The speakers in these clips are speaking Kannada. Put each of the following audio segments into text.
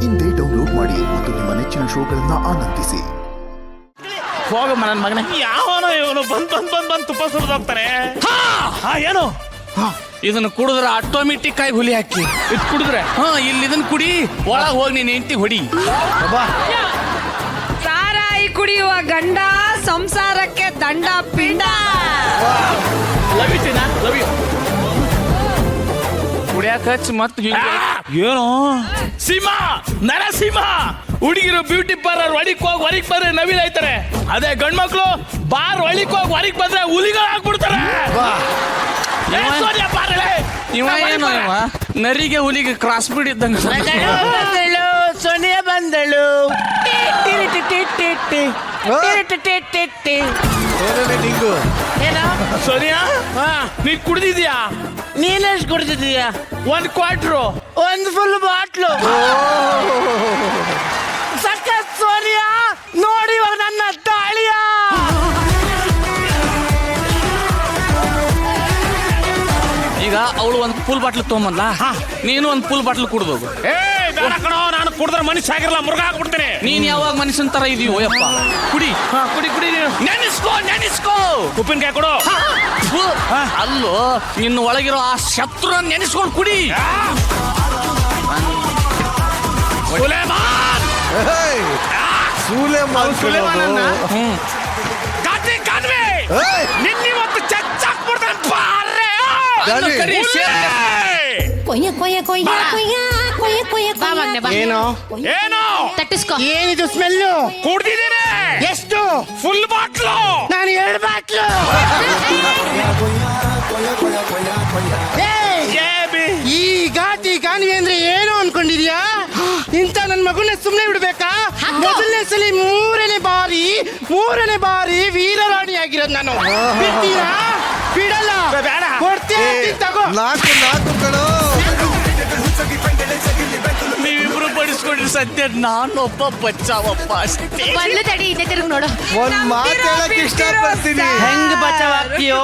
ಇಂದೇ ಡೌನ್ಲೋಡ್ ಮಾಡಿ ಮತ್ತು ನಿಮ್ಮ ನೆಚ್ಚಿನ ಶೋಗಳನ್ನ ಆನಂದಿಸಿ. ಹೋಗ ನನ್ನ ಮಗನೇ. ಯಾವನೋ ಇವನು ಬಂದ್ ತುಪ್ಪ ಸುರಿದೋಗ್ತಾರೆ. ಏನು ಇದನ್ನ ಕುಡಿದ್ರೆ ಆಟೋಮೆಟಿಕ್ ಆಗಿ ಹುಲಿ ಹಾಕಿ ಇದು ಕುಡಿದ್ರೆ ಇಲ್ಲಿ ಇದನ್ನ ಕುಡಿ, ಒಳಗೆ ಹೋಗಿ ನೀನ್ ಹೆಂಡತಿ ಹೊಡಿ. ಸಾರಾಯಿ ಕುಡಿಯುವ ಗಂಡ ಸಂಸಾರಕ್ಕೆ ದಂಡ ಪಿಂಡ. ಕುಡಿಯಾಕ ಹಚ್ಚಿ ಮತ್ ಏನು ಸಿಂಹ ನರಸಿಂಹ ಹುಡುಗಿರು ಬ್ಯೂಟಿ ಪಾರ್ಲರ್ ಒಳಕ್ ಹೋಗಿ ಹೊರಗ್ ಬಂದ್ರೆ ನವಿಲ್ ಆಯ್ತಾರೆ. ಅದೇ ಗಂಡ್ಮಕ್ಳು ಬಾರ್ ಒಳಕ್ ಹೋಗಿ ಹೊರಗ್ ಬಂದ್ರೆ ಹುಲಿಗಳು ಹಾಕ್ಬಿಡ್ತಾರೆ. ಇವ ಏನು ಇವ ನರಿಗೆ ಹುಲಿಗೆ ಕ್ರಾಸ್ ಬೀಡ್ ಇದ್ದಂಗ. ಸೋನಿಯಾ ಬಂದಳು. ಸೋನಿಯಾ ನೀನ್ ಕುಡ್ದಿದ್ಯಾ? ನೀನೆಷ್ಟು ಕುಡ್ದಿದ್ಯಾ? 1 ಕ್ವಾರ್ಟ್ರು, 1 ಫುಲ್ ಬಾಟ್ಲು. ಸಖತ್ ಸೋನಿಯಾ ನೋಡಿ ಇವಾಗ ನನ್ನ ತಾಳಿಯ. ಈಗ ಅವಳು ಒಂದು ಫುಲ್ ಬಾಟ್ಲು ತೊಗೊಂಬಂದ್ಲ, ನೀನು ಒಂದು ಫುಲ್ ಬಾಟ್ಲು ಕುಡ್ದೋಗು. ಬೇಡ ಕಣೋ, ನಾನು ಕುಡಿದ್ರೆ ಮನುಷ್ಯ ಆಗಿರಲ್ಲ, ಮೃಗ ಆಗ್ಬಿಡ್ತೇನೆ. ನೀನ್ ಯಾವಾಗ ಮನುಷ್ಯನ್ ತರ ಇದೀಯೋ ಯಪ್ಪ. ಕುಡಿ ಕುಡಿ ಕುಡಿ, ನೆನೆಸ್ಕೋ. ಉಪ್ಪಿನಕಾಯಿ ಕೊಡು. ಅಲ್ಲೋ ನಿನ್ನ ಒಳಗಿರೋ ಆ ಶತ್ರು ನೆನೆಸ್ಕೊಂಡು ಕುಡಿ. ಏನು ತಟ್ಟಿಸ್ಕೊ. ಏನಿದು ಸ್ಮೆಲ್ಲು? ಕುಡ್ದಿದ್ದೀನಿ. ಎಷ್ಟು? Full bottle. ನಾನು 2 ಬಾಟ್ಲು. ಈ ಘಾಟಿ ಕಾಣಿವೆ ಅಂದ್ರೆ ಏನು ಅನ್ಕೊಂಡಿದ್ಯಾ? ಇಂತ ನನ್ ಮಗುನ ಸುಮ್ನೆ ಬಿಡ್ಬೇಕಾ? ಮೊದಲನೇ ಸಲ ಮೂರನೇ ಬಾರಿ ವೀರರಾಣಿ ಆಗಿರೋದು ನಾನು. ಬಿಡ್ತೀರಾ? ಬಿಡಲ್ಲ. ಬೇಡ. ಕೊಡ್ತೀನಿ, ತಗೋ. ನೀವಿಬ್ರು ಬಡಿಸ್ಕೊಂಡ್ರಿ ಸದ್ಯ ನಾನೊಬ್ಬ ಬಚ್ಚಾವಪ್ಪ ಅಷ್ಟೇ. ಬಲ್ಲು ತಡಿ, ಇದೆ ತಿರುಗಿ ನೋಡು. ಒಂದ್ ಮಾತು ಹೇಳಕ್ ಇಷ್ಟಪಡ್ತೀನಿ. ಹೆಂಗ್ ಬಚಾವಾಗ್ತೀಯೋ?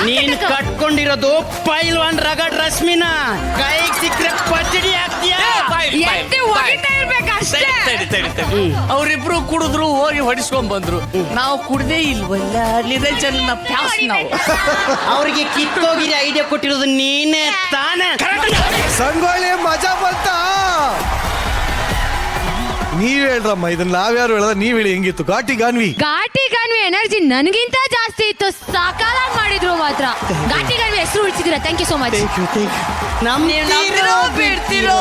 ನೀನ್ ಕಟ್ಕೊಂಡಿರೋದು ಪೈಲ್ವಾನ್ ರಗಡ್ ರಶ್ಮಿನ. ಕೈಗೆ ಸಿಕ್ಕರೆ ಪಚಡಿ ಆಗ್ತೀಯಾ? ಎತ್ತಿ ಒಗಿತಾ ಇರ್ಬೇಕು ಅಷ್ಟೇ. ಅವ್ರಿಬ್ರು ಕುಡಿದ್ರು, ಹೋಗಿ ಹೊಡಿಸ್ಕೊಂಡ್ ಬಂದ್ರು. ನಾವು ಕುಡ್ದೇ ಇಲ್ವಲ್ಲ, ನಿರಂಜನ ಪ್ಯಾಸ್ ನಾವು. ಅವ್ರಿಗೆ ಕಿತ್ತೋಗಿರಿ ಐಡಿಯಾ ಕೊಟ್ಟಿರೋದು ನೀನೇ ತಾನೇ. ಸಂಗೊಳ್ಳಿ ಮಜಾ ಬಂತ. ನೀವ್ ಹೇಳ್ರಮ್ಮ, ಇದನ್ನ ನಾವ್ಯಾರು ಹೇಳದ, ನೀವ್ ಹೇಳಿ ಹೆಂಗಿತ್ತು ಘಾಟಿ ಗಾನ್ವಿ ಎನರ್ಜಿ ನನಗಿಂತ ಜಾಸ್ತಿ ಇತ್ತು. ಸಾಕಾಲಾಗಿ ಮಾಡಿದ್ರು ಮಾತ್ರ. ಘಾಟಿ ಗಾನ್ವಿ ಹೆಸರು ಉಳಿಸಿದಿರ. Thank you so much. ಬಿಡ್ತಿರೋ